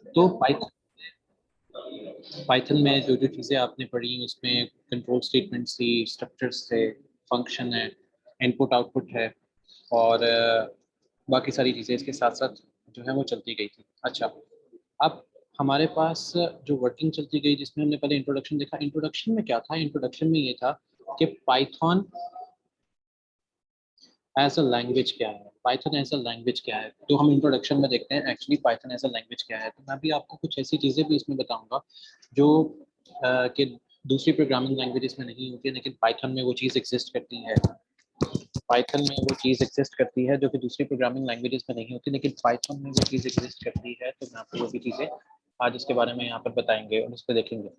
तो Python Python में जो जो चीज़ें आपने पढ़ी उसमें कंट्रोल स्टेटमेंट्स थी, स्ट्रक्चर्स थे, फंक्शन है, इनपुट आउटपुट है और बाकी सारी चीज़ें इसके साथ साथ जो है वो चलती गई थी। अच्छा, अब हमारे पास जो वर्किंग चलती गई जिसमें हमने पहले इंट्रोडक्शन देखा। इंट्रोडक्शन में क्या था? इंट्रोडक्शन में ये था कि पाइथन एज अ लैंग्वेज क्या है, पाइथन एज अ लैंग्वेज क्या है। तो हम इंट्रोडक्शन में देखते हैं actually Python as a language क्या है। तो मैं भी आपको कुछ ऐसी चीज़ें भी इसमें बताऊंगा जो कि दूसरी प्रोग्रामिंग लैंग्वेजेस में नहीं होती है, लेकिन पाइथन में वो चीज़ एग्जिस्ट करती है। पाइथन में वो चीज़ एग्जिस्ट करती है जो कि दूसरी प्रोग्रामिंग लैंग्वेजेस में नहीं होती, लेकिन पाइथन में वो चीज़ एग्जिस्ट करती है। तो मैं आपको वो भी चीज़ें आज इसके बारे में यहाँ पर बताएंगे और उस पर देखेंगे।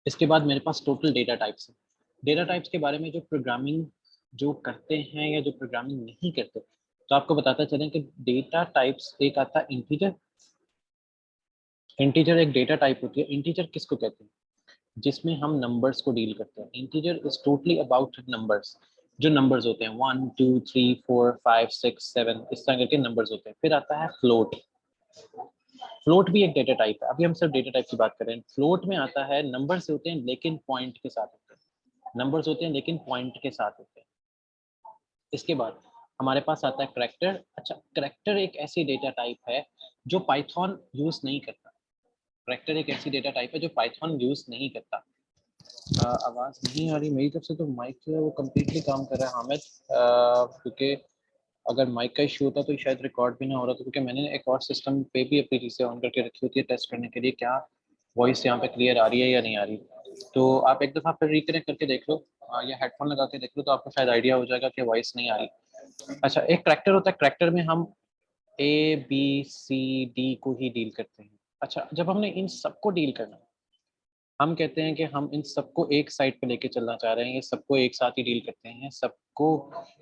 इसके बाद मेरे पास टोटल डेटा टाइप्स है। डेटा टाइप्स के बारे में जो प्रोग्रामिंग जो करते हैं या जो प्रोग्रामिंग नहीं करते, तो आपको बताता चलें कि डेटा टाइप्स एक आता है इंटीजर। इंटीजर एक डेटा टाइप होती है। इंटीजर किसको कहते हैं? जिसमें हम नंबर्स को डील करते हैं। Integer is totally about numbers. जो नंबर्स होते हैं 1 2 3 4 5 6 7 इस तरह करके नंबर्स होते हैं। फिर आता है फ्लोट। फ्लोट भी एक डेटा टाइप है। अभी हम सिर्फ डेटा टाइप की बात कर रहे हैं। फ्लोट में आता है नंबर्स होते हैं लेकिन पॉइंट के साथ होते हैं। नंबर्स होते हैं लेकिन पॉइंट के साथ होते हैं। इसके बाद हमारे पास आता है करैक्टर। अच्छा, करैक्टर एक ऐसी डेटा टाइप है जो पाइथन यूज नहीं करता। करैक्टर एक ऐसी डेटा टाइप है जो पाइथन यूज नहीं करता। आवाज नहीं आ रही मेरी तरफ से, तो माइक जो है वो कम्प्लीटली काम कर रहा है हामिद। क्योंकि अगर माइक का इशू होता तो शायद रिकॉर्ड भी ना हो रहा था, क्योंकि मैंने एक और सिस्टम पे भी अपनी चीज़ें ऑन करके रखी होती है टेस्ट करने के लिए क्या वॉइस यहाँ पे क्लियर आ रही है या नहीं आ रही। तो आप एक दफ़ा फिर रिकनेक्ट करके देख लो या हेडफोन लगा के देख लो, तो आपको शायद आइडिया हो जाएगा कि वॉइस नहीं आ रही। अच्छा, एक करैक्टर होता है। करैक्टर में हम ABCD को ही डील करते हैं। अच्छा, जब हमने इन सबको डील करना, हम कहते हैं कि हम इन सबको एक साइड पे लेके चलना चाह रहे हैं, ये सबको एक साथ ही डील करते हैं, सबको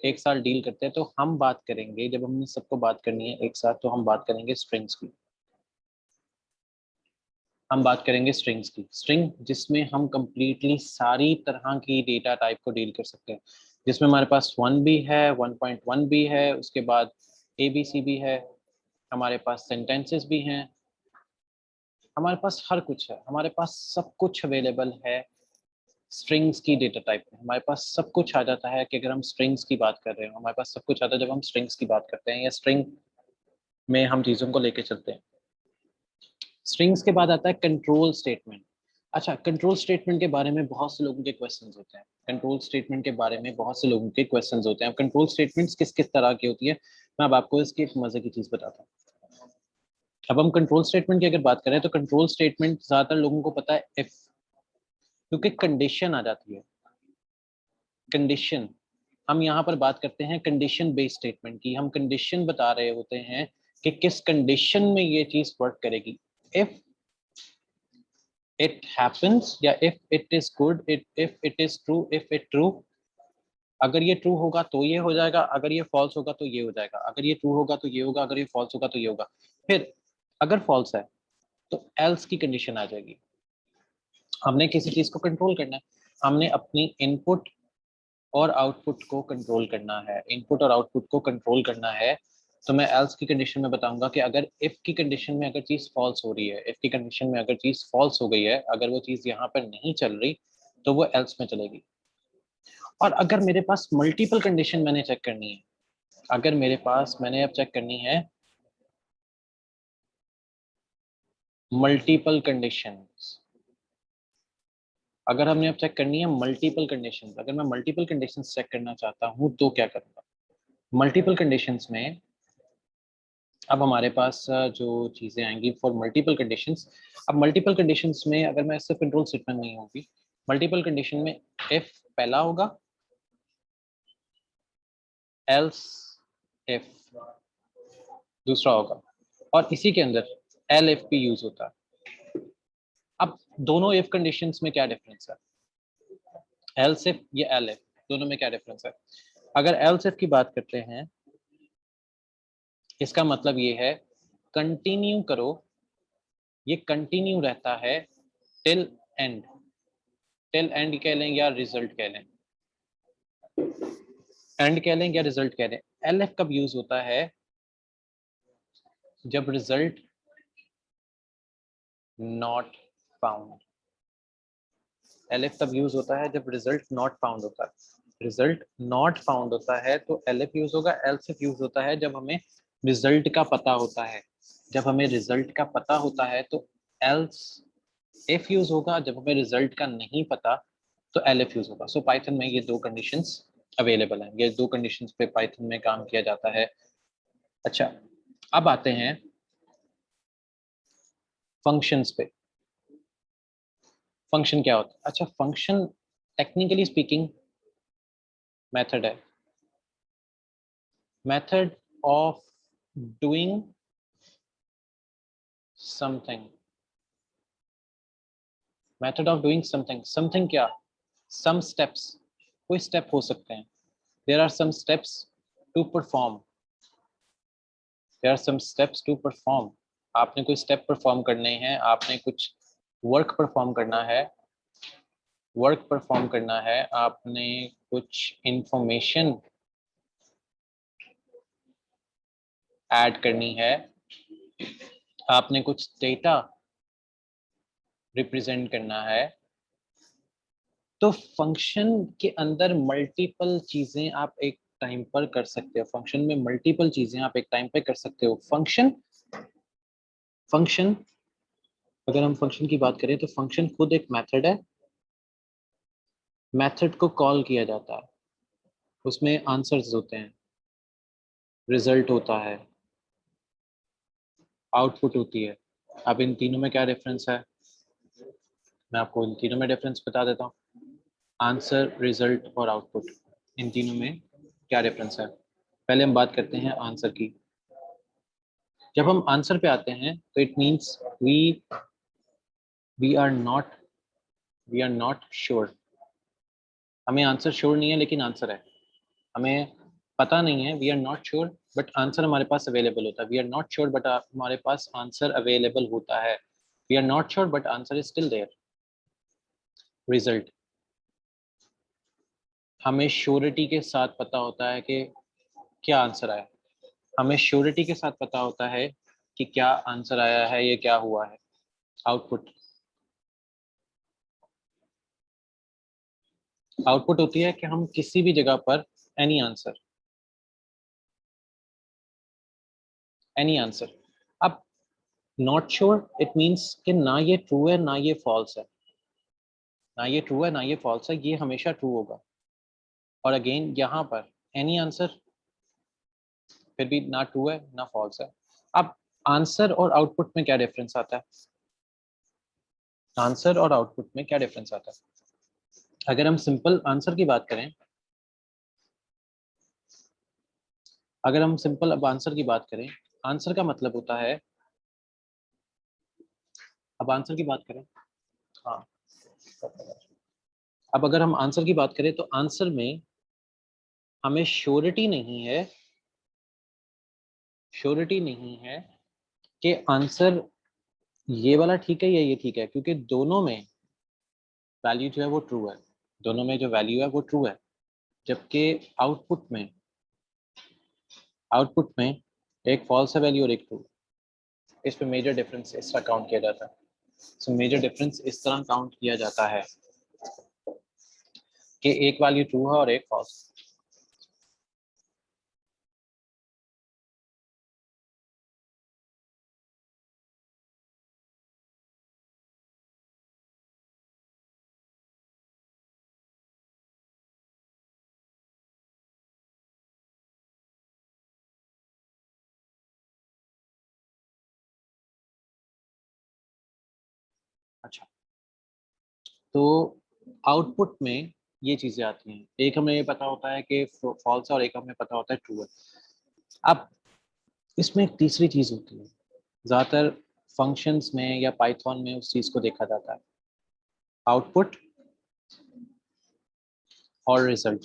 एक साथ डील करते हैं। तो हम बात करेंगे, जब हमने सबको बात करनी है एक साथ, तो हम बात करेंगे स्ट्रिंग्स की। हम बात करेंगे स्ट्रिंग्स की। स्ट्रिंग जिसमें हम कंप्लीटली सारी तरह की डेटा टाइप को डील कर सकते हैं, जिसमें हमारे पास 1 भी है, 1.1 भी है, उसके बाद ABC भी है, हमारे पास सेंटेंसेस भी हैं, हमारे पास हर कुछ है, हमारे पास सब कुछ अवेलेबल है। स्ट्रिंग्स की डेटा टाइप में हमारे पास सब कुछ आ जाता है। कि अगर हम स्ट्रिंग्स की बात कर रहे हो, हमारे पास सब कुछ आता है जब हम स्ट्रिंग्स की बात करते हैं या स्ट्रिंग में हम चीज़ों को लेके चलते हैं। स्ट्रिंग्स के बाद आता है कंट्रोल स्टेटमेंट। अच्छा, कंट्रोल स्टेटमेंट के बारे में बहुत से लोगों के क्वेश्चंस होते हैं। कंट्रोल स्टेटमेंट के बारे में बहुत से लोगों के क्वेश्चंस होते हैं। अब कंट्रोल स्टेटमेंट्स किस किस तरह की होती है, मैं अब आपको इसकी एक मजे की चीज़ बताता हूँ। अब हम कंट्रोल स्टेटमेंट की अगर बात करें तो कंट्रोल स्टेटमेंट ज़्यादातर लोगों को पता है इफ, क्योंकि कंडीशन आ जाती है। कंडीशन, हम यहाँ पर बात करते हैं कंडीशन बेस्ड स्टेटमेंट की। हम कंडीशन बता रहे होते हैं कि किस कंडीशन में ये चीज वर्क करेगी। इफ इट हैपेंस या if it is good, if it is true, if it true. अगर ये ट्रू होगा तो ये हो जाएगा, अगर ये फॉल्स होगा तो ये हो जाएगा, अगर ये ट्रू होगा तो ये होगा, अगर ये फॉल्स होगा तो ये होगा। फिर अगर फॉल्स है तो एल्स की कंडीशन आ जाएगी। हमने किसी चीज को कंट्रोल करना है, हमने अपनी इनपुट और आउटपुट को कंट्रोल करना है। इनपुट और आउटपुट को कंट्रोल करना है, तो मैं एल्स की कंडीशन में बताऊंगा कि अगर इफ की कंडीशन में अगर चीज फॉल्स हो रही है, इफ की कंडीशन में अगर चीज फॉल्स हो गई है, अगर वो चीज यहाँ पर नहीं चल रही, तो वो एल्स में चलेगी। और अगर मेरे पास मल्टीपल कंडीशन मैंने चेक करनी है, अगर मेरे पास मैंने अब चेक करनी है मल्टीपल कंडीशंस, अगर हमने अब चेक करनी है मल्टीपल कंडीशंस, अगर मैं मल्टीपल कंडीशंस चेक करना चाहता हूँ तो क्या करूँगा? मल्टीपल कंडीशंस में अब हमारे पास जो चीज़ें आएंगी फॉर मल्टीपल कंडीशंस। अब मल्टीपल कंडीशंस में अगर मैं सिर्फ कंट्रोल स्टेटमेंट नहीं होगी, मल्टीपल कंडीशन में इफ पहला होगा, एल्स इफ दूसरा होगा, और इसी के अंदर एल इफ भी यूज होता है। अब दोनों इफ कंडीशंस में क्या डिफरेंस है? एल्स इफ या एल इफ, दोनों में क्या डिफरेंस है? अगर एल्स इफ की बात करते हैं, इसका मतलब ये है कंटिन्यू करो, ये कंटिन्यू रहता है टिल एंड। टिल एंड कह लें या रिजल्ट कह लें, एंड कह लें या रिजल्ट कह लें। एल एफ कब यूज होता है? जब रिजल्ट नॉट फाउंड। एलिफ तब यूज होता है जब रिजल्ट नॉट फाउंड होता है। रिजल्ट नॉट फाउंड होता है तो एलिफ यूज होगा। एल्स इफ यूज होता है जब हमें रिजल्ट का पता होता है। जब हमें रिजल्ट का पता होता है तो एल्स इफ यूज होगा। जब हमें रिजल्ट का नहीं पता तो एलिफ यूज होगा। सो पाइथन में ये दो कंडीशंस अवेलेबल हैं। ये दो कंडीशंस पे पाइथन में काम किया जाता है। अच्छा, अब आते हैं फंक्शंस पे। फंक्शन क्या होता है? अच्छा, फंक्शन टेक्निकली स्पीकिंग मेथड है। Method of doing something. Method of doing something. Something क्या? Some steps. कोई स्टेप हो सकते हैं। There are some steps to perform. There are some steps to perform. आपने कोई स्टेप परफॉर्म करने हैं। आपने कुछ वर्क परफॉर्म करना है। वर्क परफॉर्म करना है। आपने कुछ इंफॉर्मेशन ऐड करनी है। आपने कुछ डेटा रिप्रेजेंट करना है। तो फंक्शन के अंदर मल्टीपल चीजें आप एक टाइम पर कर सकते हो। फंक्शन में मल्टीपल चीजें आप एक टाइम पर कर सकते हो। फंक्शन फंक्शन अगर हम फंक्शन की बात करें तो फंक्शन खुद एक मेथड है। मेथड को कॉल किया जाता है। उसमें आंसर्स होते हैं, रिजल्ट होता है, आउटपुट होती है। अब इन तीनों में क्या डिफरेंस है? मैं आपको इन तीनों में डिफरेंस बता देता हूँ। आंसर, रिजल्ट और आउटपुट, इन तीनों में क्या डिफरेंस है? पहले हम बात करते हैं आंसर की। जब हम आंसर पे आते हैं तो it means we are not sure. हमें आंसर श्योर नहीं है लेकिन आंसर है। हमें पता नहीं है, we are not sure, but answer हमारे पास अवेलेबल होता है। We are not sure but हमारे पास आंसर अवेलेबल होता है। We are not sure but answer is still there. Result, हमें श्योरिटी के साथ पता होता है कि क्या आंसर आया। हमें श्योरिटी के साथ पता होता है कि क्या आंसर आया है, ये क्या हुआ है। आउटपुट, आउटपुट होती है कि हम किसी भी जगह पर एनी आंसर, एनी आंसर। अब नॉट श्योर इट मींस कि ना ये ट्रू है ना ये फॉल्स है। ना ये ट्रू है ना ये फॉल्स है, ये हमेशा ट्रू होगा। और अगेन यहाँ पर एनी आंसर, फिर भी ना ट्रू है ना फॉल्स है। अब आंसर और आउटपुट में क्या डिफरेंस आता है? आंसर और आउटपुट में क्या डिफरेंस आता है? अगर हम सिंपल आंसर की बात करें, अगर हम सिंपल अब आंसर की बात करें, आंसर का मतलब होता है, अब आंसर की बात करें, हाँ, अब अगर हम आंसर की बात करें तो आंसर में हमें श्योरिटी नहीं है, श्योरिटी नहीं है कि आंसर ये वाला ठीक है या ये ठीक है, क्योंकि दोनों में वैल्यू जो है वो ट्रू है। दोनों में जो वैल्यू है वो ट्रू है। जबकि आउटपुट में एक फॉल्स है वैल्यू और एक ट्रू। इस पे मेजर डिफरेंस इस तरह काउंट किया जाता है। सो मेजर डिफरेंस इस तरह काउंट किया जाता है कि एक वैल्यू ट्रू है और एक फॉल्स। अच्छा, तो आउटपुट में ये चीजें आती हैं। एक हमें ये पता होता है कि फॉल्स है और एक हमें पता होता है ट्रू है। अब इसमें एक तीसरी चीज होती है। ज्यादातर फंक्शंस में या पाइथन में उस चीज को देखा जाता है, आउटपुट और रिजल्ट।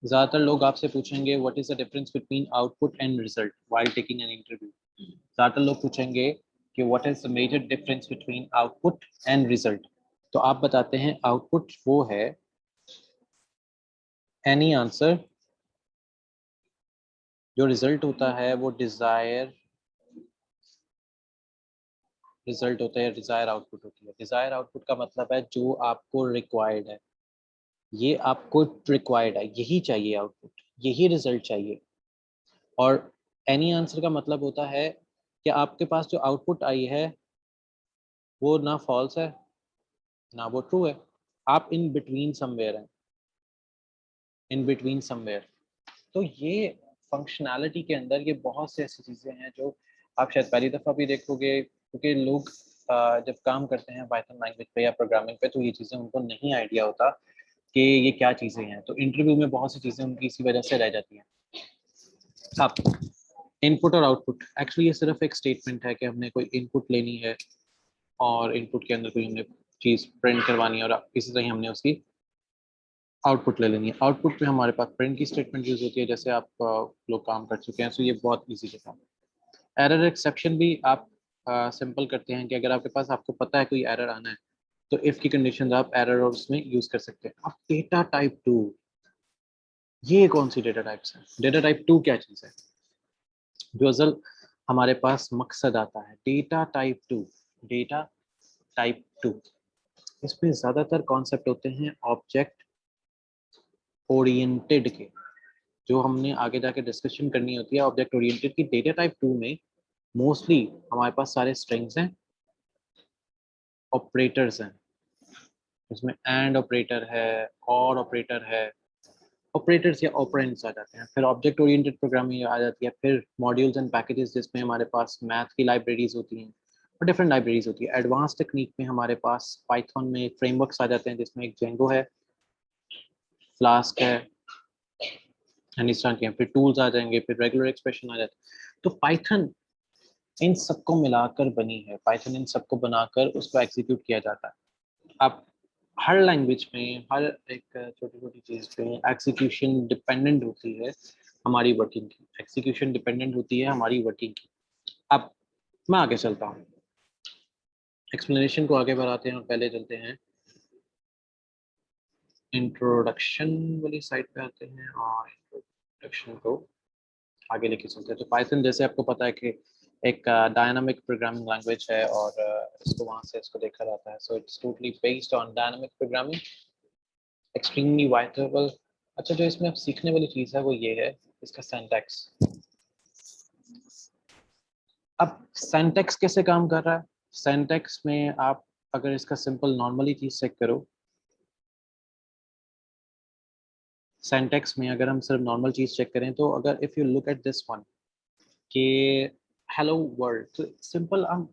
ज्यादातर लोग आपसे पूछेंगे what is the difference between output and result while taking an interview. ज्यादातर लोग पूछेंगे कि what is the major difference between output and result. तो आप बताते हैं आउटपुट वो है एनी आंसर, जो रिजल्ट होता है वो डिजायर रिजल्ट होता है, डिजायर आउटपुट होती है। डिजायर आउटपुट का मतलब है जो आपको रिक्वायर्ड है, ये आपको रिक्वायर्ड है, यही चाहिए आउटपुट, यही रिजल्ट चाहिए। और एनी आंसर का मतलब होता है कि आपके पास जो आउटपुट आई है वो ना फॉल्स है ना वो ट्रू है, आप इन बिटवीन समवेयर हैं, इन बिटवीन समवेयर। तो ये फंक्शनैलिटी के अंदर ये बहुत से ऐसी चीज़ें हैं जो आप शायद पहली दफ़ा भी देखोगे, क्योंकि लोग जब काम करते हैं पाइथन लैंग्वेज पे या प्रोग्रामिंग पे तो ये चीज़ें उनको नहीं आइडिया होता कि ये क्या चीज़ें हैं। तो इंटरव्यू में बहुत सी चीज़ें उनकी इसी वजह से रह जाती हैं। अब इनपुट और आउटपुट, एक्चुअली ये सिर्फ एक स्टेटमेंट है कि हमने कोई इनपुट लेनी है और इनपुट के अंदर कोई हमने चीज़ प्रिंट करवानी है और किसी तरह हमने उसकी आउटपुट ले लेनी है। आउटपुट में हमारे पास प्रिंट की स्टेटमेंट यूज होती है, जैसे आप लोग काम कर चुके हैं, सो ये बहुत इजी है काम। एरर एक्सेप्शन भी आप सिंपल करते हैं कि अगर आपके पास, आपको पता है कोई एरर आना है तो इफ की कंडीशन आप एरर और उसमें यूज कर सकते हैं। अब डेटा टाइप 2, ये कौन सी डेटा टाइप्स है? डेटा टाइप 2 क्या चीज़ है? जो असल हमारे पास मकसद आता है डेटा टाइप 2, डेटा टाइप 2, इसमें ज़्यादातर कॉन्सेप्ट होते हैं ऑब्जेक्ट ओरिएंटेड के, जो हमने आगे जाके डिस्कशन करनी होती है ऑब्जेक्ट ओरिएंटेड की। डेटा टाइप 2 में मोस्टली हमारे पास सारे स्ट्रिंग्स हैं, ऑपरेटर्स हैं, इसमें एंड ऑपरेटर है, और ऑपरेटर है, ऑपरेटर्स या ऑपरेंड्स आ जाते हैं। फिर ऑब्जेक्ट ओरिएंटेड प्रोग्रामिंग आ जाती है, फिर मॉड्यूल्स एंड पैकेजेस जिसमें हमारे पास मैथ की लाइब्रेरीज होती हैं और डिफरेंट लाइब्रेरीज होती है। एडवांस टेक्निक में हमारे पास पाइथन में फ्रेमवर्क्स आ जाते हैं, जिसमें एक जेंगो है, फ्लास्क है, के फिर टूल्स आ जाएंगे, फिर रेगुलर एक्सप्रेशन आ जाते हैं। तो पाइथन इन सबको मिलाकर बनी है, पाइथन इन सबको बनाकर उसको एग्जीक्यूट किया जाता है। अब हर लैंग्वेज में हर एक छोटी छोटी चीज़ पे एग्जीक्यूशन डिपेंडेंट होती है हमारी वर्किंग की, एग्जीक्यूशन डिपेंडेंट होती है हमारी वर्किंग की। अब मैं आगे चलता हूँ, एक्सप्लेनेशन को आगे बढ़ाते हैं और पहले चलते हैं इंट्रोडक्शन वाली साइड पे आते हैं और इंट्रोडक्शन को आगे लेके चलते हैं। तो पाइथन जैसे आपको पता है कि एक डायनामिक प्रोग्रामिंग लैंग्वेज है और इसको वहाँ से इसको देखा जाता है। So it's totally based on dynamic programming, extremely iterable. अच्छा, जो इसमें अब सीखने वाली चीज़ है वो ये है इसका सिंटैक्स। अब सिंटैक्स कैसे काम कर रहा है? सिंटैक्स में आप अगर इसका सिंपल नॉर्मली चीज़ चेक करो, सिंटैक्स में अगर हम सिर्फ नॉर्मल चीज़ चेक करें तो अगर if you look at this one कि हेलो वर्ल्ड, तो सिंपल हम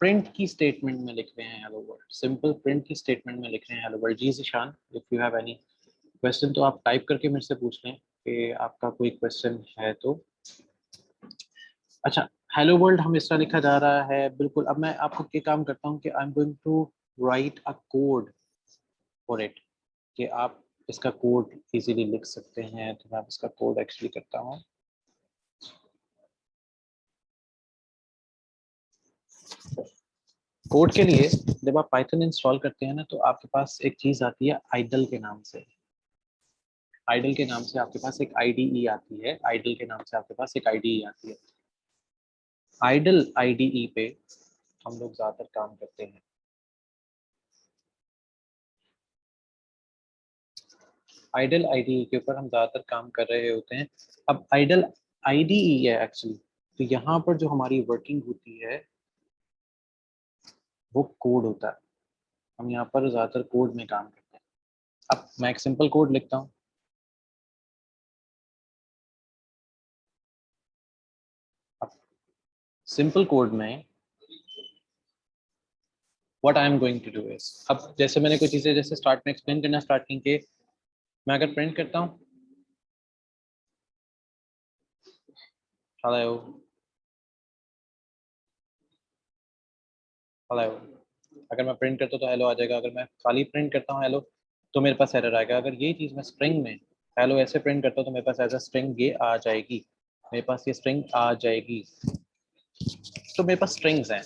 प्रिंट की स्टेटमेंट में लिख रहे हैं हेलो वर्ल्ड, सिंपल प्रिंट की स्टेटमेंट में लिख रहे हैं hello world. Ji Zeeshan, if you have any question तो आप टाइप करके मेरे से पूछ लें कि आपका कोई क्वेश्चन है तो। अच्छा, हेलो वर्ल्ड हम इस तरह लिखा जा रहा है बिल्कुल। अब मैं आपको क्या काम करता हूँ कि I am going to write a code for it, कि आप इसका कोड इजीली लिख सकते हैं। तो मैं इसका कोड एक्चुअली करता हूँ। कोड के लिए जब आप पाइथन इंस्टॉल करते हैं ना तो आपके पास एक चीज़ आती है आइडल के नाम से। आइडल के नाम से आपके पास एक आईडीई आती है, आइडल के नाम से आपके पास एक आईडीई आती है। आइडल आईडीई पे हम लोग ज़्यादातर काम करते हैं। आइडल आईडीई के ऊपर हम ज़्यादातर काम कर रहे होते हैं। अब आइडल आईडीई है एक्चुअली, तो यहाँ पर जो हमारी वर्किंग होती है वो कोड होता है। हम यहाँ पर ज़्यादातर कोड में काम करते हैं। अब मैं एक सिंपल कोड लिखता हूँ। अब सिंपल कोड में what I am going to do is, अब जैसे मैंने कोई चीज़ें जैसे स्टार्ट में एक्सप्लेन करना स्टार्ट की कि मैं अगर प्रिंट करता हूँ हेलो हेलो, अगर मैं प्रिंट करता हूँ तो हेलो आ जाएगा। अगर मैं खाली प्रिंट करता हूँ हेलो तो मेरे पास एरर आएगा। अगर ये चीज़ मैं स्ट्रिंग में हेलो ऐसे प्रिंट करता हूँ तो मेरे पास एज अ स्ट्रिंग ये आ जाएगी, मेरे पास ये स्ट्रिंग आ जाएगी। तो मेरे पास स्ट्रिंग्स हैं।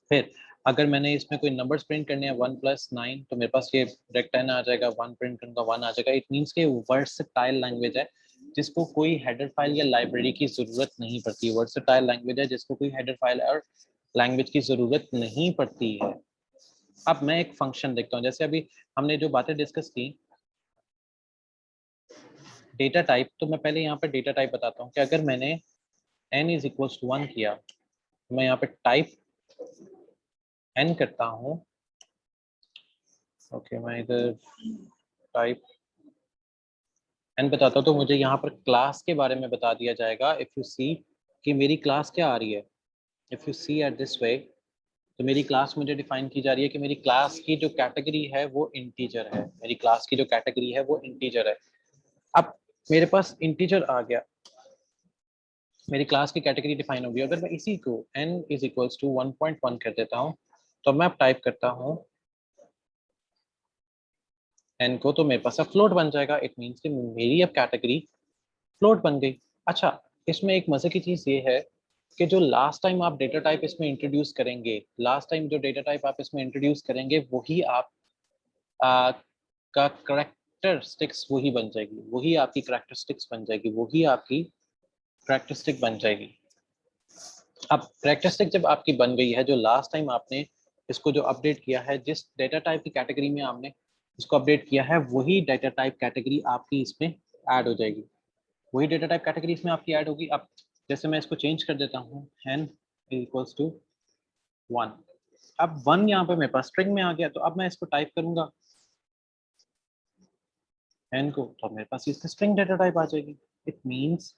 फिर अगर मैंने इसमें कोई नंबर्स प्रिंट करने हैं 1+9 तो मेरे पास ये डायरेक्ट 10 आ जाएगा। 1 प्रिंट करूँगा 1 आ जाएगा। इट मीन्स के वर्सटाइल लैंग्वेज है जिसको कोई हेडर फाइल या लाइब्रेरी की जरूरत नहीं पड़ती। वर्सटाइल लैंग्वेज है जिसको कोई हेडर फाइल और लैंग्वेज की जरूरत नहीं पड़ती है। अब मैं एक फंक्शन देखता हूँ, जैसे अभी हमने जो बातें डिस्कस की डेटा टाइप, तो मैं पहले यहाँ पे डेटा टाइप बताता हूँ कि अगर मैंने n इज इक्वल्स टू 1 किया, तो मैं यहाँ पे टाइप n करता हूँ। ओके, मैं इधर टाइप n बताता हूँ, तो मुझे यहाँ पर क्लास के बारे में बता दिया जाएगा। इफ यू सी कि मेरी क्लास क्या आ रही है, if you see at this way, तो मेरी क्लास मुझे डिफाइन की जा रही है कि मेरी क्लास की जो कैटेगरी है वो इंटीजर है। मेरी क्लास की जो कैटेगरी है वो इंटीजर है। अब मेरे पास इंटीजर आ गया, मेरी क्लास की कैटेगरी डिफाइन होगी। अगर मैं इसी को n इज इक्वल्स टू 1.1 कर देता हूँ, तो मैं अब टाइप करता हूँ n को, तो मेरे पास अब फ्लोट बन जाएगा। इट मीन्स कि मेरी अब कैटेगरी फ्लोट बन गई। अच्छा, इसमें एक मजे की चीज ये है कि जो लास्ट टाइम आप डेटा टाइप इसमें इंट्रोड्यूस करेंगे, लास्ट टाइम जो डेटा टाइप आप इसमें इंट्रोड्यूस करेंगे, वही आप का करेक्टरिस्टिक्स वही बन जाएगी, वही आपकी करेक्टरिस्टिक्स बन जाएगी, वही आपकी करेक्टरिस्टिक बन जाएगी। अब करेक्टरिस्टिक जब आपकी बन गई है, जो लास्ट टाइम आपने इसको जो अपडेट किया है, जिस डेटा टाइप की कैटेगरी में आपने इसको अपडेट किया है, वही डेटा टाइप कैटेगरी आपकी इसमें ऐड हो जाएगी, वही डेटा टाइप कैटेगरी इसमें आपकी ऐड होगी। अब जैसे मैं इसको चेंज कर देता हूँ, n इक्वल्स टू 1। अब 1 यहाँ पे मेरे पास स्ट्रिंग में आ गया, तो अब मैं इसको टाइप करूंगा n को, तो मेरे पास इसका स्ट्रिंग डेटा टाइप आ जाएगी। इट मीन्स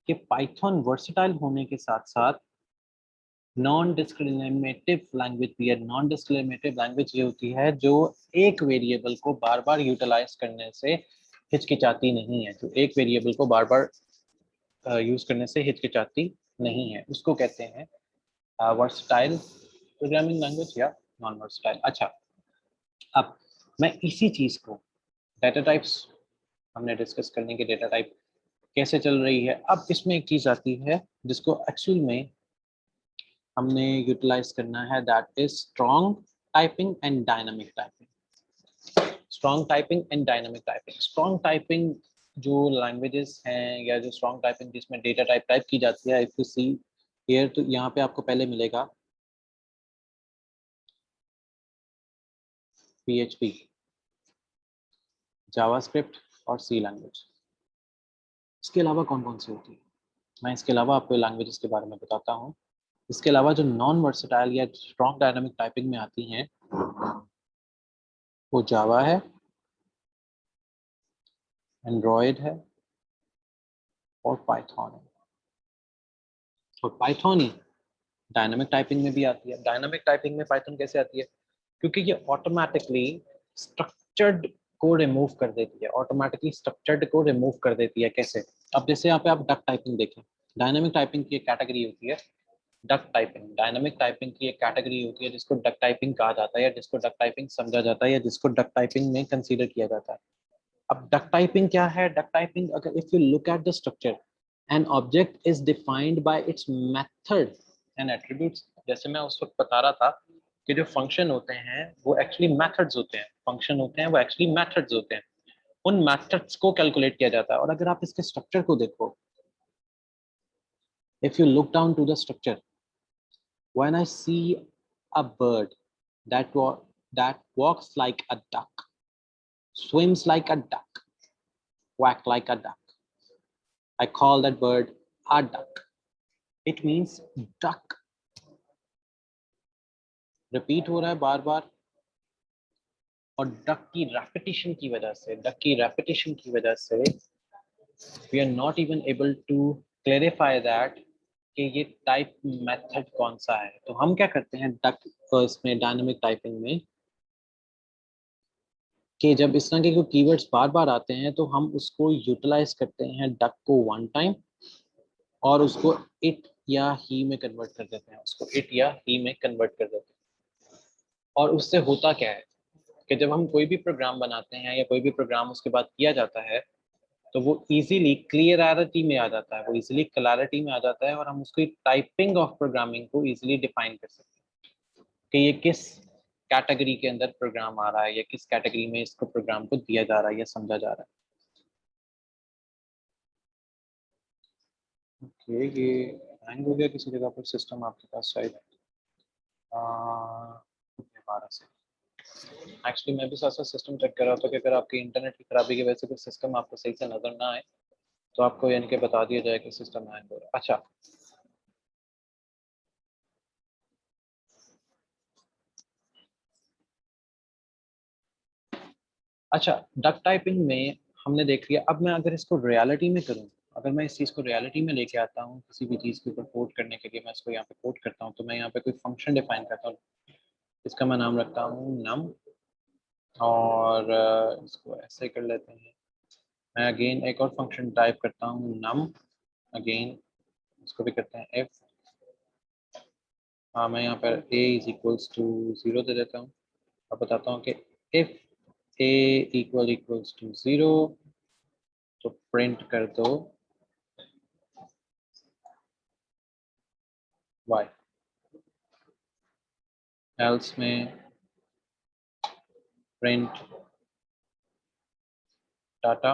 कि पाइथन वर्सेटाइल होने के साथ साथ नॉन डिस्क्रिमिनेटिव लैंग्वेज भी है। नॉन डिस्क्रिमिनेटिव लैंग्वेज ये होती है जो एक वेरिएबल को बार बार यूटिलाइज करने से हिचकिचाती नहीं है, जो एक वेरिएबल को बार बार यूज करने से हिचकिचाती नहीं है, उसको कहते हैं वर्सटाइल प्रोग्रामिंग लैंग्वेज या नॉन वर्सटाइल। अच्छा, अब मैं इसी चीज को डेटा टाइप्स हमने डिस्कस करने की डेटा टाइप कैसे चल रही है। अब इसमें एक चीज आती है जिसको एक्चुअल में हमने यूटिलाइज करना है, that is strong typing and dynamic typing. Strong typing and dynamic typing. Strong typing जो लैंग्वेजेस हैं या जो स्ट्रॉन्ग टाइपिंग जिसमें डेटा टाइप टाइप की जाती है, इफ यू सी हियर, तो यहाँ पे आपको पहले मिलेगा PHP, जावास्क्रिप्ट और सी लैंग्वेज। इसके अलावा कौन कौन सी होती है, मैं इसके अलावा आपको लैंग्वेजेस के बारे में बताता हूँ। इसके अलावा जो नॉन वर्सेटाइल या स्ट्रॉन्ग डायनामिक टाइपिंग में आती हैं, वो जावा है, एंड्रॉयड है और पाइथन है। और पाइथन ही डायनामिक टाइपिंग में भी आती है। डायनामिक टाइपिंग में पाइथन कैसे आती है, क्योंकि ये ऑटोमेटिकली स्ट्रक्चर्ड को रिमूव कर देती है, ऑटोमेटिकली स्ट्रक्चर्ड को रिमूव कर देती है। कैसे, अब जैसे यहाँ पे आप डक टाइपिंग देखें, डायनामिक टाइपिंग की एक कैटेगरी होती है डक टाइपिंग। डायनामिक टाइपिंग की एक कैटेगरी होती है जिसको डक टाइपिंग कहा जाता है, या जिसको डक टाइपिंग समझा जाता है, या जिसको डक टाइपिंग में कंसीडर किया जाता है। अब डक टाइपिंग क्या है? डक टाइपिंग, अगर if you look at the structure, an object is defined by it's method and attributes. जैसे मैं उस वक्त बता रहा था कि जो फंक्शन होते हैं वो एक्चुअली मेथड्स होते हैं, फंक्शन होते हैं वो एक्चुअली मेथड्स होते हैं, उन मेथड्स को कैलकुलेट किया जाता है। और अगर आप इसके स्ट्रक्चर को देखो, if you look down to the structure, when I see a bird that walks like a duck, swims like a duck, quack like a duck, I call that bird a duck. It means duck. Repeat हो रहा है बार बार, और duck की repetition की वजह से, duck की repetition की वजह से we are not even able to clarify that कि ये टाइप मेथड कौन सा है। तो हम क्या करते हैं डक इसमें डायनामिक टाइपिंग में, कि जब इस तरह के कोई कीवर्ड्स बार बार आते हैं तो हम उसको यूटिलाइज करते हैं डक को वन टाइम, और उसको इट या ही में कन्वर्ट कर देते हैं, उसको इट या ही में कन्वर्ट कर देते हैं। और उससे होता क्या है कि जब हम कोई भी प्रोग्राम बनाते हैं या कोई भी प्रोग्राम उसके बाद किया जाता है, तो वो इजीली क्लियरिटी में आ जाता है, वो इजीली क्लैरिटी में आ जाता है, और हम उसकी टाइपिंग ऑफ प्रोग्रामिंग को इजीली डिफाइन कर सकते हैं कि ये किस कैटेगरी के अंदर प्रोग्राम आ रहा है, या किस कैटेगरी में इसको प्रोग्राम को दिया जा रहा है या समझा जा रहा है। ओके, ये हैंग हो गया किसी जगह पर सिस्टम आपके पास शायद। 12 से एक्चुअली मैं भी साथ साथ सिस्टम चेक कर रहा था कि अगर आपकी इंटरनेट की खराबी की वजह से कोई सिस्टम आपको सही से नजर ना आए तो आपको यानी कि बता दिया जाए कि सिस्टम हैंग हो रहा है। अच्छा, डक टाइपिंग में हमने देख लिया। अब मैं अगर इसको रियलिटी में करूँ, अगर मैं इस चीज़ को रियलिटी में लेके आता हूँ किसी भी चीज़ के ऊपर कोड करने के लिए, मैं इसको यहाँ पे कोड करता हूँ, तो मैं यहाँ पे कोई फंक्शन डिफाइन करता हूँ। इसका मैं नाम रखता हूँ नम, और इसको ऐसे कर लेते हैं। मैं अगेन एक और फंक्शन टाइप करता हूँ नम, अगेन इसको भी करते हैं एफ। हाँ, मैं यहाँ पर a इज इक्वल्स टू 0 दे देता हूँ। अब बताता हूँ कि इफ a इक्वल्स टू 0 तो प्रिंट कर दो y, एल्स में प्रिंट डाटा।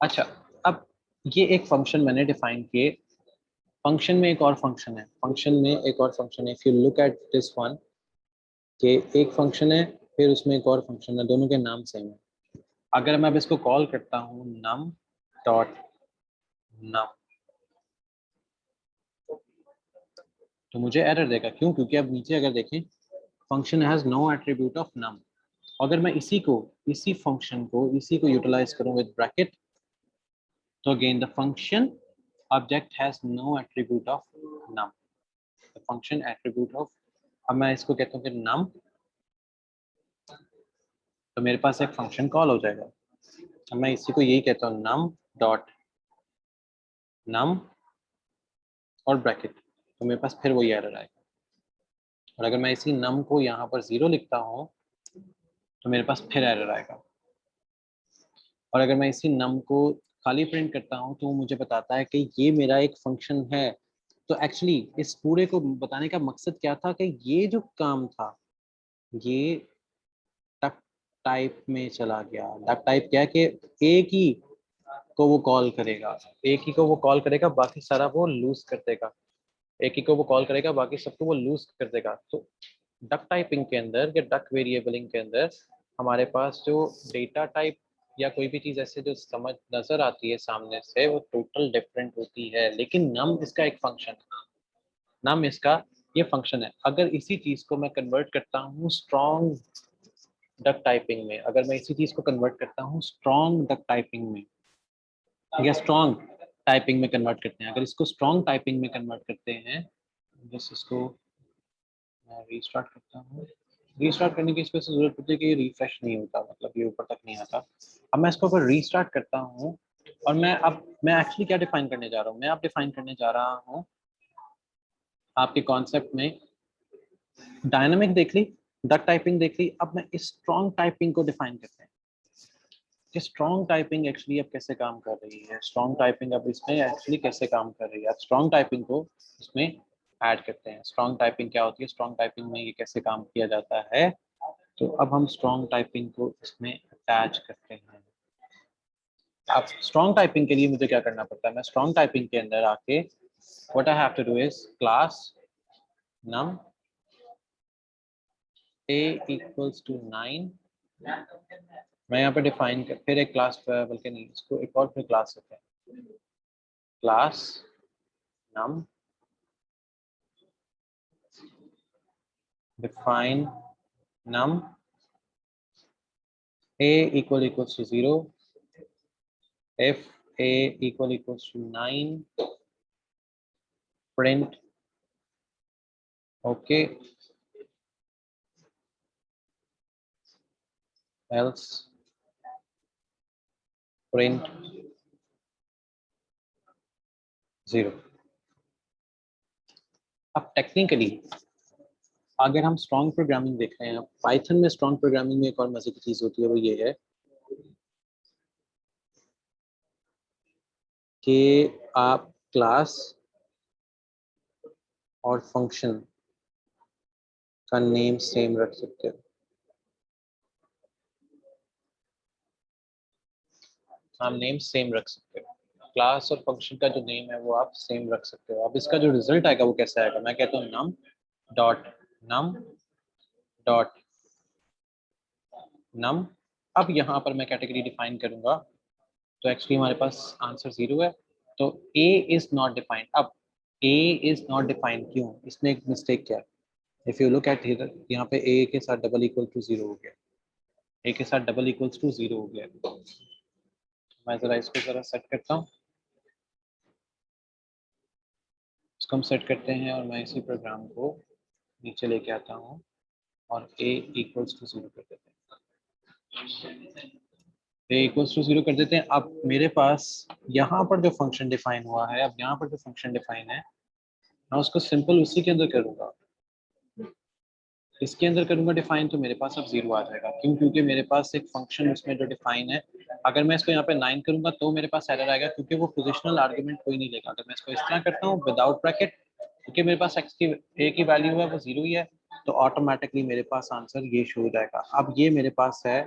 अच्छा, अब ये एक फंक्शन मैंने डिफाइन किए। फंक्शन में एक और फंक्शन है, फंक्शन में एक और फंक्शन है। If you look at this one, कि एक फंक्शन है फिर उसमें एक और फंक्शन है, दोनों के नाम सेम है। अगर मैं अब इसको कॉल करता हूँ नम डॉट नम, तो मुझे एरर देगा। क्यों? क्योंकि अब नीचे अगर देखें, function has no attribute of num. अगर मैं इसी फंक्शन को इसी को यूटिलाइज करूं विद ब्रैकेट, तो again the function object has no attribute of num, the function attribute of. अब मैं इसको कहता हूँ कि नम, तो मेरे पास एक फंक्शन कॉल हो जाएगा। अब मैं इसी को यही कहता हूँ नम डॉट नम और ब्रैकेट, तो मेरे पास फिर वही एरर आएगा। और अगर मैं इसी नम को यहाँ पर 0 लिखता हूँ तो मेरे पास फिर एरर आएगा। और अगर मैं इसी नम को खाली प्रिंट करता हूँ तो वो मुझे बताता है कि ये मेरा एक फंक्शन है। तो एक्चुअली इस पूरे को बताने का मकसद क्या था कि ये जो काम था ये डक टाइप में चला गया। डक टाइप क्या है कि एक ही को वो कॉल करेगा, एक ही को वो कॉल करेगा, बाकी सारा वो लूज कर देगा। एक ही को वो कॉल करेगा, बाकी सबको वो लूज कर देगा। तो डक टाइपिंग के अंदर या डक वेरिएबलिंग के अंदर हमारे पास जो डेटा टाइप या कोई भी चीज ऐसे जो समझ नजर आती है सामने से, वो टोटल डिफरेंट होती है। लेकिन नम इसका एक फंक्शन है, नम इसका ये फंक्शन है। अगर इसी चीज को मैं कन्वर्ट करता हूँ स्ट्रॉन्ग डक टाइपिंग में, अगर मैं इसी चीज को कन्वर्ट करता हूँ स्ट्रॉन्ग डक टाइपिंग में या स्ट्रॉन्ग टाइपिंग में कन्वर्ट करते हैं, अगर इसको स्ट्रॉन्ग टाइपिंग में कन्वर्ट करते हैं, जैसे इसको मैं रीस्टार्ट करता हूँ। रीस्टार्ट करने की इस वजह से जरूरत पड़ती है कि ये रिफ्रेश नहीं होता, मतलब ये ऊपर तक नहीं आता। अब मैं इसको अगर रीस्टार्ट करता हूँ, और मैं एक्चुअली क्या डिफाइन करने जा रहा हूँ, मैं आप डिफाइन करने जा रहा हूँ आपके कॉन्सेप्ट में डायनामिक देख ली, डक टाइपिंग देख ली। अब मैं इस स्ट्रॉन्ग टाइपिंग को डिफाइन करते हैं कि स्ट्रॉन्ग टाइपिंग एक्चुअली अब कैसे काम कर रही है, स्ट्रॉन्ग टाइपिंग अब इसमें एक्चुअली कैसे काम कर रही है। अब स्ट्रॉन्ग टाइपिंग को इसमें ऐड करते हैं। स्ट्रॉन्ग टाइपिंग क्या होती है, स्ट्रॉन्ग टाइपिंग में ये कैसे काम किया जाता है, तो अब हम स्ट्रॉन्ग टाइपिंग को इसमें अटैच करते हैं। अब स्ट्रॉन्ग टाइपिंग के लिए मुझे क्या करना पड़ता है, मैं स्ट्रॉन्ग टाइपिंग के अंदर आके what I have to do is class num a equals to 9। मैं यहाँ पे डिफाइन कर फिर एक क्लास, बल्कि नहीं, इसको एक और फिर क्लास होता है, class num define num a equals to 0 if a equals to 9 print okay else print 0। अब टेक्निकली अगर हम स्ट्रॉन्ग प्रोग्रामिंग देख रहे हैं, पाइथन में स्ट्रॉन्ग प्रोग्रामिंग में एक और मजे की चीज होती है, वो ये है कि आप क्लास और फंक्शन का नेम सेम रख सकते हो। हम नेम सेम रख सकते हो। क्लास और फंक्शन का जो नेम है वो आप सेम रख सकते हो। अब इसका जो रिजल्ट आएगा वो कैसे आएगा, मैं कहता हूँ नम डॉट नम। अब यहाँ पर मैं कैटेगरी डिफाइन करूंगा, तो एक्चुअली हमारे पास आंसर 0 है, तो ए इज नॉट डिफाइंड। अब ए इज नॉट डिफाइंड क्यों, इसमें एक मिस्टेक क्या है, if you look eight here, यहाँ पे ए के साथ डबल इक्वल टू 0 हो गया, ए के साथ डबल इक्वल्स टू 0 हो गया। मैं जरा इसको जरा सेट करता हूँ, इसको हम सेट करते हैं और मैं इसी प्रोग्राम को नीचे लेके आता हूँ और a इक्वल्स टू 0 कर देते हैं, a इक्वल्स टू 0 कर देते हैं। अब मेरे पास यहाँ पर जो फंक्शन डिफाइन हुआ है, अब यहाँ पर जो फंक्शन डिफाइन है, मैं उसको सिंपल उसी के अंदर करूँगा, इसके अंदर करूँगा डिफाइन, तो मेरे पास अब 0 आ जाएगा। क्यों? क्योंकि मेरे पास एक फंक्शन उसमें जो डिफाइन है, अगर मैं इसको यहाँ पे 9 करूँगा तो मेरे पास एरर आएगा, क्योंकि वो पोजिशनल आर्ग्यूमेंट कोई नहीं लेगा। अगर मैं इसको इस तरह करता हूँ विदाउट ब्रैकेट, क्योंकि मेरे पास x की a की वैल्यू है वो 0 ही है, तो ऑटोमेटिकली मेरे पास आंसर ये शो हो जाएगा। अब ये मेरे पास है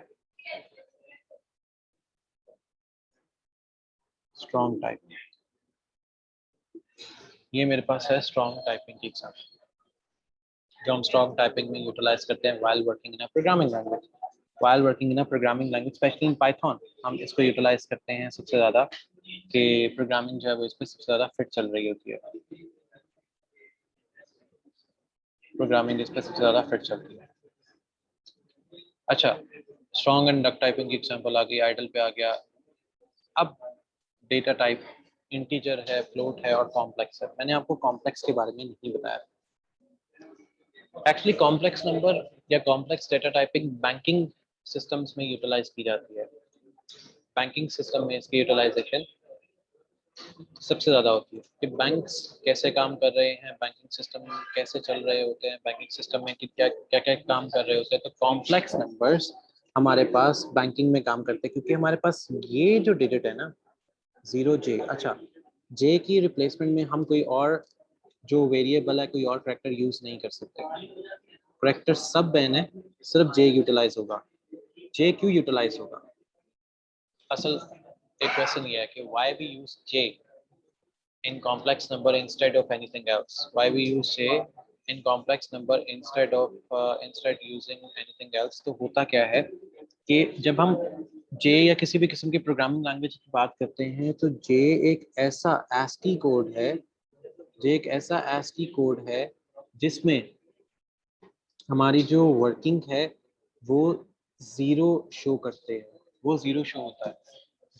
स्ट्रॉन्ग टाइपिंग, ये मेरे पास है स्ट्रॉन्ग टाइपिंग की एग्जाम्पल, जो हम स्ट्रॉन्ग टाइपिंग में यूटिलाइज करते हैं while working in a programming language. While working in a programming language, specially in Python, हम इसको यूटिलाइज करते हैं सबसे ज़्यादा, कि प्रोग्रामिंग जो है वो इस पर सबसे ज़्यादा फिट चल रही होती है, प्रोग्रामिंग इस पर सबसे ज़्यादा फिट चलती है। अच्छा, स्ट्रॉन्ग एंड डक टाइपिंग की एग्जाम्पल आ गई, आइडल पे आ गया। अब डेटा टाइप इंटीजर है, फ्लोट है और कॉम्प्लेक्स है। मैंने आपको कॉम्प्लेक्स के बारे में नहीं बताया। एक्चुअली कॉम्प्लेक्स नंबर या complex data typing banking systems में यूटिलाइज की जाती है। बैंकिंग सिस्टम में इसकी यूटिलाइजेशन सबसे ज़्यादा होती है, कि बैंक्स कैसे काम कर रहे हैं, बैंकिंग सिस्टम कैसे चल रहे होते हैं, बैंकिंग सिस्टम में क्या क्या क्या काम कर रहे होते हैं। तो कॉम्प्लेक्स नंबर्स हमारे पास बैंकिंग में काम करते हैं, क्योंकि हमारे पास ये जो डिजिट है ना 0J, अच्छा J की रिप्लेसमेंट में हम कोई और जो वेरिएबल है, कोई और करैक्टर यूज नहीं कर सकते। करैक्टर सब बैन है, सिर्फ J यूटिलाइज होगा। J क्यों यूटिलाइज होगा? असल एक क्वेश्चन ये है कि why we use J in complex number instead of anything else? Why we use J in complex number instead using anything else? तो होता क्या है कि जब हम J या किसी भी किस्म की प्रोग्रामिंग लैंग्वेज की बात करते हैं, तो J एक ऐसा ASCII कोड है, J एक ऐसा ASCII कोड है जिसमें हमारी जो वर्किंग है वो 0 शो करते हैं, वो 0 शो होता है।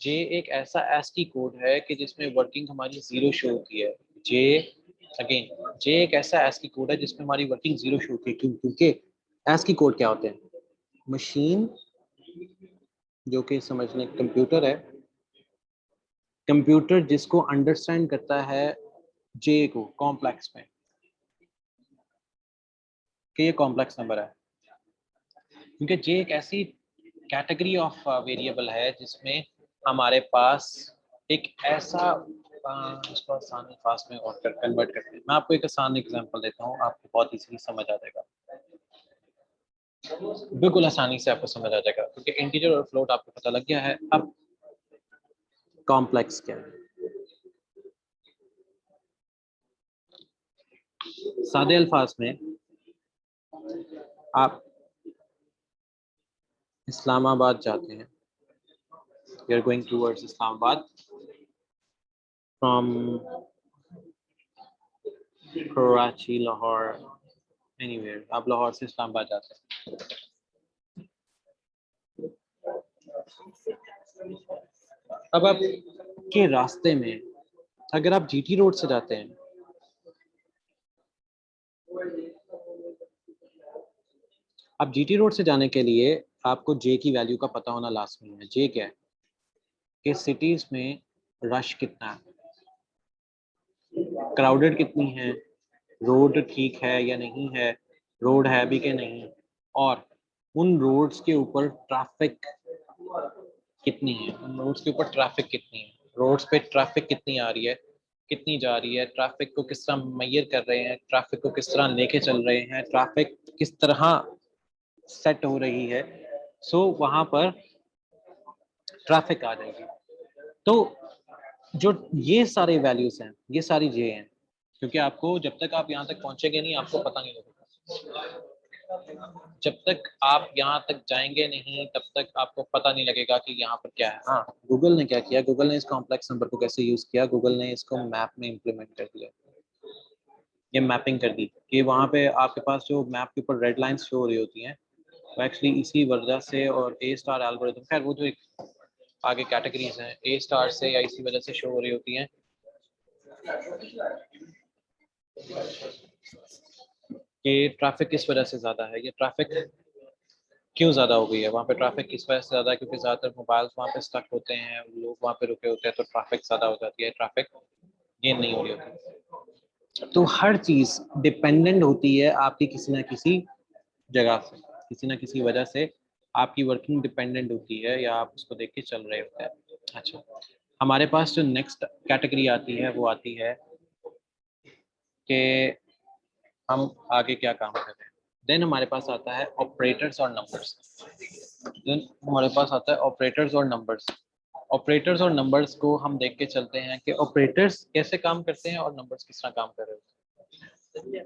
J एक ऐसा ASCII कोड है कि जिसमें वर्किंग हमारी 0 शो होती है। J एक ऐसा ASCII कोड है जिसमें हमारी वर्किंग 0 शो होती है। क्यों? क्योंकि ASCII कोड क्या होते हैं? मशीन, जो कि समझने कंप्यूटर है, कंप्यूटर जिसको अंडरस्टैंड करता है J को कॉम्प्लेक्स में, कि ये कॉम्प्लेक्स नंबर है। क्योंकि J एक ऐसी कैटेगरी ऑफ वेरिएबल है जिसमें हमारे पास एक ऐसा इसको आसान अल्फाज में और कन्वर्ट करते हैं। मैं आपको एक आसान एग्जांपल देता हूँ, आपको बहुत इजीली समझ आ जाएगा, बिल्कुल आसानी से आपको समझ आ जाएगा, क्योंकि इंटीजर और फ्लोट आपको पता लग गया है। अब कॉम्प्लेक्स क्या है? सादे अल्फाज में आप इस्लामाबाद जाते हैं, you are going towards Islamabad from Karachi, Lahore, anywhere, आप लाहौर से इस्लामाबाद जाते हैं। अब आप के रास्ते में अगर आप जीटी रोड से जाते हैं, अब जीटी रोड से जाने के लिए आपको J की वैल्यू का पता होना लाजमी है। J क्या है? कि सिटीज में रश कितना है, क्राउडेड कितनी है, रोड ठीक है या नहीं है, रोड है भी कि नहीं, और उन रोड्स के ऊपर ट्रैफिक कितनी है, उन रोड्स के ऊपर ट्रैफिक कितनी है, रोड्स पे ट्रैफिक कितनी आ रही है, कितनी जा रही है, ट्रैफिक को किस तरह मैयर कर रहे हैं, ट्रैफिक को किस तरह लेके चल रहे हैं, ट्रैफिक किस तरह सेट हो रही है। सो वहां पर ट्रैफिक आ जाएगी। तो जो ये सारे वैल्यूज हैं, ये सारी जे हैं, क्योंकि आपको जब तक आप यहाँ तक पहुंचेंगे नहीं आपको पता नहीं लगेगा। जब तक आप यहाँ तक जाएंगे नहीं तब तक आपको पता नहीं लगेगा कि यहाँ पर क्या है। हाँ, गूगल ने क्या किया, गूगल ने इस कॉम्प्लेक्स नंबर को कैसे यूज किया, गूगल ने इसको मैप में इम्प्लीमेंट कर दिया। ये मैपिंग कर दी कि वहाँ पे आपके पास जो मैप के ऊपर रेड लाइंस शो हो रही होती हैं, वो एक्चुअली इसी वजह से, और ए स्टार एल्गोरिथम, खैर वो जो एक आगे कैटेगरीज हैं, ए स्टार से या इसी वजह से शो हो रही होती हैं कि ट्रैफिक किस वजह से ज़्यादा है, ये ट्रैफिक क्यों ज़्यादा हो गई है, वहाँ पे ट्रैफिक किस वजह से ज़्यादा है, क्योंकि ज़्यादातर मोबाइल्स वहाँ पे स्टक होते हैं, लोग वहाँ पे रुके होते हैं, तो ट्रैफिक ज़्यादा हो जाती है, ट्रैफिक गेन नहीं हो रही होती। तो हर चीज़ डिपेंडेंट होती है आपकी किसी ना किसी जगह से, किसी ना किसी वजह से आपकी वर्किंग डिपेंडेंट होती है, या आप उसको देख के चल रहे होते हैं। अच्छा, हमारे पास जो नेक्स्ट कैटेगरी आती है वो आती है कि हम आगे क्या काम कर रहे हैं। देन हमारे पास आता है ऑपरेटर्स और नंबर्स। देन हमारे पास आता है ऑपरेटर्स और नंबर्स। ऑपरेटर्स और नंबर्स को हम देख के चलते हैं कि ऑपरेटर्स कैसे काम करते हैं और नंबर्स किस तरह काम कर रहे होते हैं।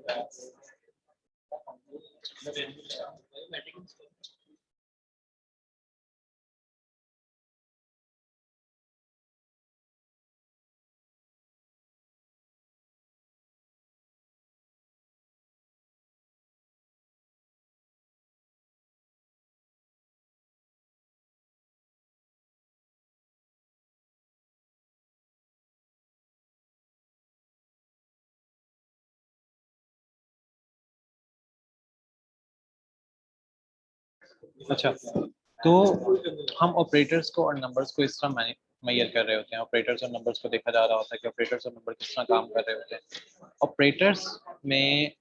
अच्छा, तो हम ऑपरेटर्स को और नंबर्स को इस तरह मेजर कर रहे होते हैं। ऑपरेटर्स और नंबर्स को देखा जा रहा होता है कि ऑपरेटर्स और नंबर किस तरह काम कर रहे होते हैं। ऑपरेटर्स में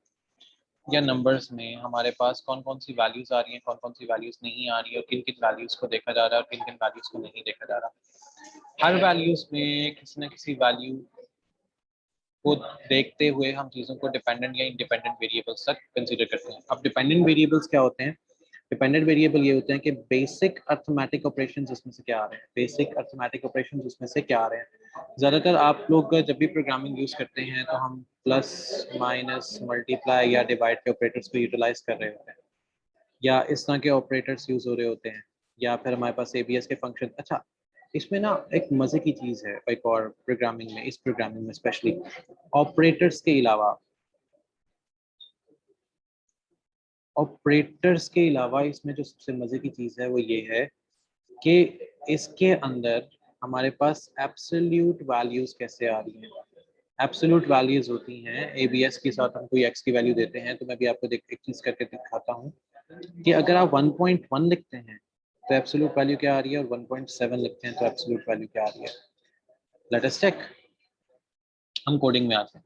या नंबर्स में हमारे पास कौन कौन सी वैल्यूज आ रही हैं, कौन कौन सी वैल्यूज नहीं आ रही है, और किन किन वैल्यूज को देखा जा रहा है और किन किन वैल्यूज को नहीं देखा जा रहा। हर वैल्यूज में किसी न किसी वैल्यू को देखते हुए हम चीज़ों को डिपेंडेंट या इंडिपेंडेंट वेरिएबल्स तक कंसीडर करते हैं। अब डिपेंडेंट वेरिएबल्स क्या होते हैं? डिपेंडेंट वेरिएबल ये होते हैं कि बेसिक अर्थमेटिक ऑपरेशन इसमें से क्या आ रहे हैं, बेसिक अर्थमेटिक ऑपरेशन इसमें से क्या आ रहे हैं। ज़्यादातर आप लोग जब भी प्रोग्रामिंग यूज़ करते हैं तो हम प्लस माइनस मल्टीप्लाई या डिवाइड के ऑपरेटर्स को यूटिलाइज कर रहे होते हैं, या इस तरह के ऑपरेटर्स यूज़ हो रहे होते हैं, या फिर हमारे पास एबीएस के फंक्शन। अच्छा, इसमें ना एक मज़े की चीज़ है एक और प्रोग्रामिंग में, इस प्रोग्रामिंग में स्पेशली ऑपरेटर्स के अलावा, ऑपरेटर्स के अलावा इसमें जो सबसे मज़े की चीज़ है वो ये है कि इसके अंदर हमारे पास एब्सोल्यूट वैल्यूज कैसे आ रही हैं। एब्सोल्यूट वैल्यूज होती हैं एबीएस के साथ, हम कोई एक्स की वैल्यू देते हैं, तो मैं भी आपको एक चीज़ करके दिखाता हूँ कि अगर आप 1.1 लिखते हैं तो एब्सोल्यूट वैल्यू क्या आ रही है, और 1.7 लिखते हैं तो एब्सोल्यूट वैल्यू क्या आ रही है। Let us check. हम कोडिंग में आते हैं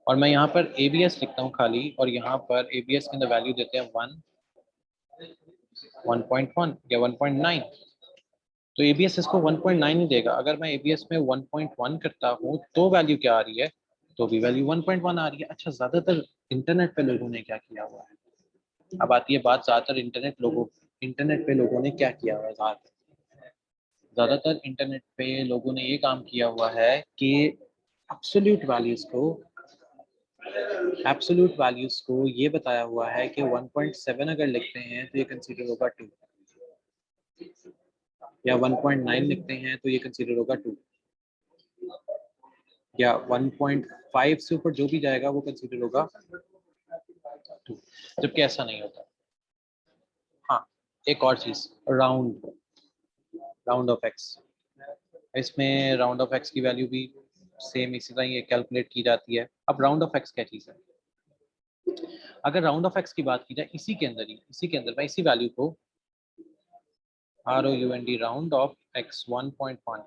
और मैं यहाँ पर एबीएस लिखता हूँ खाली, और यहाँ पर एबीएस के अंदर वैल्यू देते हैं 1, 1.1 या 1.9। तो एबीएस इसको 1.9 ही देगा। अगर मैं एबीएस में 1.1 करता हूँ तो वैल्यू क्या आ रही है, तो भी वैल्यू 1.1 आ रही है। अच्छा, ज्यादातर इंटरनेट पे लोगों ने क्या किया हुआ है, अब आती है बात ज्यादातर इंटरनेट पे लोगों ने क्या किया हुआ है। ज्यादातर इंटरनेट पे लोगों ने ये काम किया हुआ है कि एब्सोल्यूट वैल्यूज को ये बताया हुआ है कि 1.7 अगर लिखते हैं तो ये कंसीडर होगा 2, या 1.9 लिखते हैं तो ये कंसीडर होगा 2, या 1.5 से ऊपर जो भी जाएगा वो कंसीडर होगा 2, जबकि ऐसा नहीं होता। हाँ, एक और चीज, राउंड राउंड ऑफ एक्स। इसमें राउंड ऑफ एक्स की वैल्यू भी सेम इसी तरह ये कैलकुलेट की जाती है। अब राउंड ऑफ एक्स क्या चीज़ है? अगर राउंड ऑफ एक्स की बात की जाए, इसी के अंदर मैं इसी वैल्यू को ROUND राउंड ऑफ एक्स 1.1,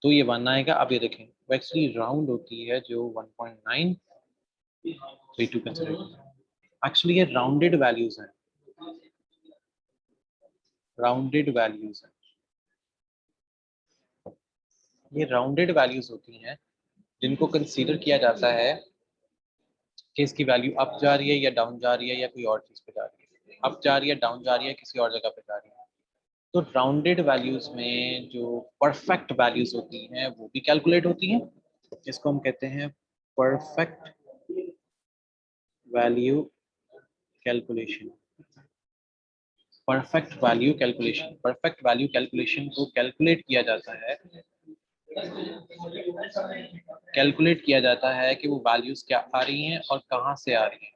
तो ये 1 आएगा। अब ये देखें, वो एक्चुअली राउंड होती है जो 1.932 कंसिडर। एक्चुअली ये राउंडेड वैल्यूज हैं, राउंडेड वैल्यूज हैं, ये राउंडेड वैल्यूज होती हैं जिनको कंसीडर किया जाता है कि इसकी वैल्यू अप जा रही है या डाउन जा रही है या कोई और चीज़ पे जा रही है, अप जा रही है, डाउन जा रही है, किसी और जगह पे जा रही है। तो राउंडेड वैल्यूज में जो परफेक्ट वैल्यूज होती हैं वो भी कैलकुलेट होती हैं, इसको हम कहते हैं perfect value calculation. Perfect value calculation, perfect value calculation को कैलकुलेट किया जाता है, कैलकुलेट किया जाता है कि वो वैल्यूज क्या आ रही हैं और कहाँ से आ रही हैं।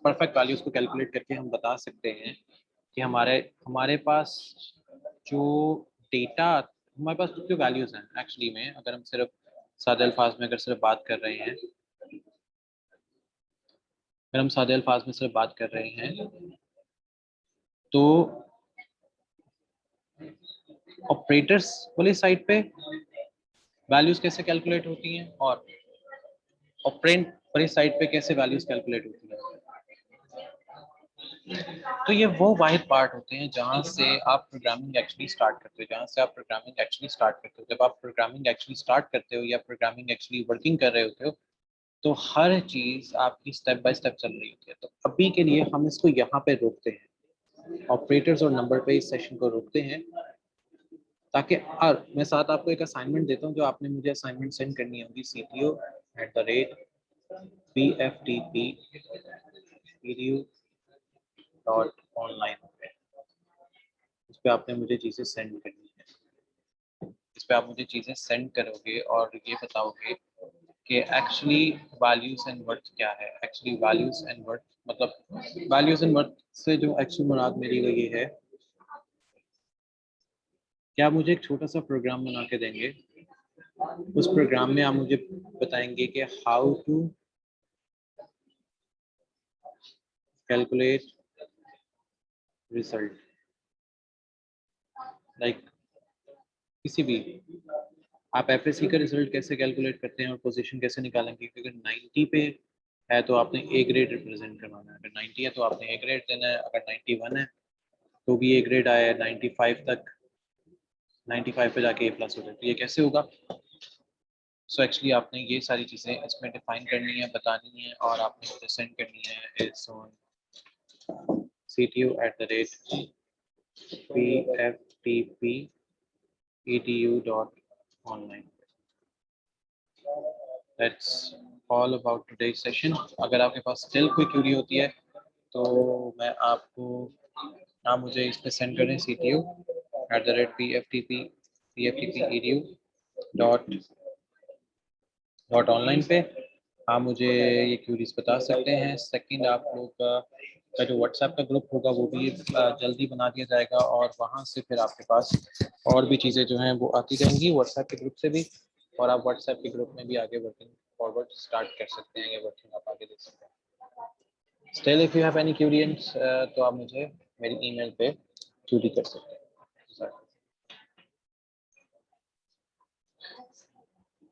परफेक्ट वैल्यूज को कैलकुलेट करके हम बता सकते हैं कि हमारे हमारे पास जो डेटा, हमारे पास जो वैल्यूज हैं एक्चुअली में, अगर हम सिर्फ सादे अल्फाज में अगर सिर्फ बात कर रहे हैं, अगर हम सादे अल्फाज में सिर्फ बात कर रहे हैं तो ऑपरेटर्स वाली साइड पे वैल्यूज कैसे कैलकुलेट होती हैं और ऑपरेंड वाली साइड पे कैसे वैल्यूज कैलकुलेट होती हैं। तो ये वो वाहिद पार्ट होते हैं जहाँ से आप प्रोग्रामिंग एक्चुअली स्टार्ट करते हो, जहाँ से आप प्रोग्रामिंग एक्चुअली स्टार्ट करते हो। जब आप प्रोग्रामिंग एक्चुअली स्टार्ट करते हो या प्रोग्रामिंग एक्चुअली वर्किंग कर रहे होते हो तो हर चीज आपकी स्टेप बाय स्टेप चल रही होती है। तो अभी के लिए हम इसको यहाँ पे रोकते हैं, ऑपरेटर्स और नंबर पे इस सेशन को रोकते हैं, ताकि और मैं साथ आपको एक असाइनमेंट देता हूँ जो आपने मुझे असाइनमेंट सेंड करनी होगी cto@pftp.edu.online पे। इस पे आपने मुझे चीज़ें सेंड करनी है, इस पे आप मुझे चीज़ें सेंड करोगे और ये बताओगे कि एक्चुअली वैल्यूज एंड वर्थ क्या है। एक्चुअली वैल्यूज एंड वर्थ मतलब वैल्यूज एंड वर्थ से जो एक्चुअल मुराद मेरी वो ये है कि आप मुझे एक छोटा सा प्रोग्राम बना के देंगे, उस प्रोग्राम में आप मुझे बताएंगे कि how to calculate result, like किसी भी, आप एफएससी का रिजल्ट कैसे कैलकुलेट करते हैं और पोजीशन कैसे निकालेंगे, क्योंकि 90 पे है तो आपने ए ग्रेड रिप्रेजेंट करवाना है, अगर 90 है तो आपने ए ग्रेड देना है, अगर 91 है तो भी ए ग्रेड आया है, 95 तक, 95 पे जाके ए प्लस हो जाए, तो ये कैसे होगा। सो एक्चुअली आपने ये सारी चीज़ें इसमें डिफाइन करनी है, बतानी है और आपने मुझे सेंड करनी है इस on ctu@pftp.edu.online। That's all about today's session। अगर आपके पास स्टिल कोई क्यूरी होती है तो मैं आपको, आप मुझे इस पे सेंड करें ctu@pftp.edu.online पे। आप मुझे ये क्यूरीज बता सकते हैं। सेकंड, आप लोग का जो व्हाट्सएप का ग्रुप होगा वो भी जल्दी बना दिया जाएगा और वहाँ से फिर आपके पास और भी चीज़ें जो हैं वो आती रहेंगी व्हाट्सएप के ग्रुप से भी, और आप व्हाट्सएप के ग्रुप में भी आगे वर्किंग फॉरवर्ड स्टार्ट कर सकते हैं या वर्किंग आप आगे देख सकते हैं। Still if you have any curiosity तो आप मुझे मेरी ईमेल पे क्यूरी कर सकते हैं।